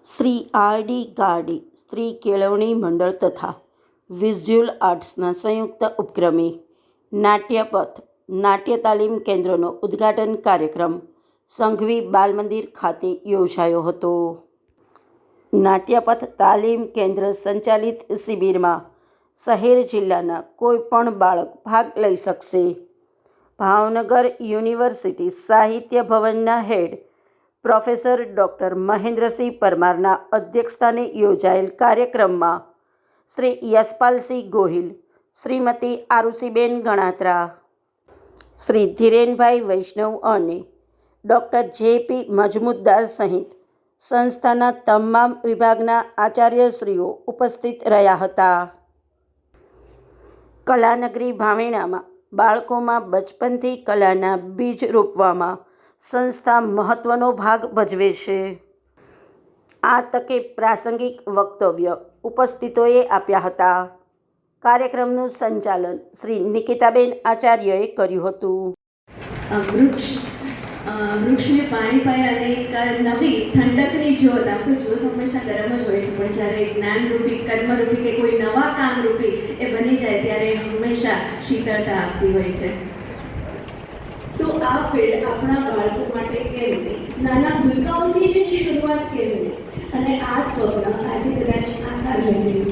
શ્રી આર.ડી. ગાડી સ્ત્રી કેળવણી મંડળ તથા વિઝ્યુઅલ આર્ટ્સના સંયુક્ત ઉપક્રમે નાટ્યપથ નાટ્ય તાલીમ કેન્દ્રનો ઉદ્ઘાટન કાર્યક્રમ સંઘવી બાલ મંદિર ખાતે યોજાયો હતો. નાટ્યપથ તાલીમ કેન્દ્ર સંચાલિત શિબિરમાં શહેર જિલ્લાના કોઈપણ બાળક ભાગ લઈ શકશે. ભાવનગર યુનિવર્સિટી સાહિત્ય ભવનના હેડ પ્રોફેસર ડૉક્ટર મહેન્દ્રસિંહ પરમારના અધ્યક્ષસ્થાને યોજાયેલ કાર્યક્રમમાં શ્રી યશપાલસિંહ ગોહિલ, શ્રીમતી આરુષિબેન ગણાત્રા, શ્રી ધીરેનભાઈ વૈષ્ણવ અને ડૉક્ટર જે.પી. મજમુદાર સહિત સંસ્થાના તમામ વિભાગના આચાર્યશ્રીઓ ઉપસ્થિત રહ્યા હતા. કલાનગરી ભાવેણામાં બાળકોમાં બચપનથી કલાના બીજ રોપવામાં સંસ્થા મહત્વનો ભાગ ભજવે છે. આ તકે પ્રાસંગિક વક્તવ્ય ઉપસ્થિતોએ આપ્યા હતા. કાર્યક્રમનું સંચાલન શ્રી નિકિતાબેન આચાર્યએ કર્યું હતું. વૃક્ષને પાણી પાય અને એક નવી ઠંડકની જ્યોત, આમ તો જ્યોત હંમેશા ગરમ જ હોય છે, પણ જ્યારે જ્ઞાનરૂપી, કર્મરૂપી કે કોઈ નવા કામરૂપી એ બની જાય ત્યારે હંમેશા શીતળતા આપતી હોય છે. તો આ ફિલ્ડ આપણા બાળકો માટે કેમ નહીં, નાના ભૂલકાઓથી જ એની શરૂઆત કેમ નહીં, અને આ સ્વપ્ન આજે કદાચ આકાર લઈ રહ્યું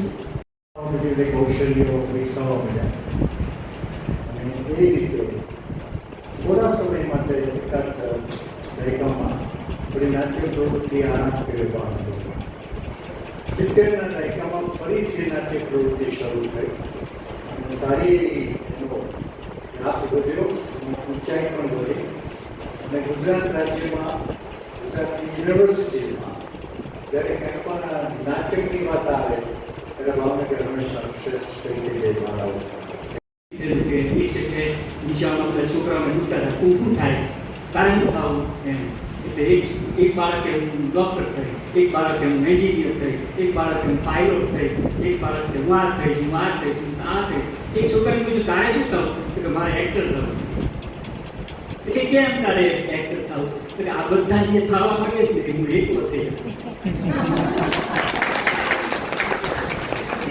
છે. કૌશલ્યો વિકસાવવા મળ્યા અને એ રીતે થોડા સમય માટે એકાદ દાયકામાં થોડી નાટ્ય પ્રવૃત્તિ આરામ કર્યો હતો. 70ના દાયકામાં ફરીથી નાટ્ય પ્રવૃત્તિ શરૂ થઈ અને સારી એનો લાભ વધ્યો અને ઊંચાઈ પણ વધી અને ગુજરાત રાજ્યમાં, ગુજરાતની યુનિવર્સિટીમાં જ્યારે કંઈ પણ નાટકની વાત આવે ત્યારે ભાવનગર હંમેશા શ્રેષ્ઠ તરીકે લેવામાં આવે. દિશામાં બધા છોકરાઓને ડૂબતા હતા, ઊભું થાય, તારણ થવું એમ. એટલે એક બાળક એમ ડૉક્ટર થઈ, એક બાળક એમ એન્જિનિયર થઈ, એક બાળક એમ પાયલોટ થઈ, એક બાળક હું આ થઈશ, હું આ થઈશ, હું આ થઈશ. એક છોકરાને બીજું તારે શું થવું? કે મારે એક્ટર થવું. એટલે કેમ તારે એક્ટર થવું? એટલે આ બધા જે થવા માંગે છે હું એક વખતે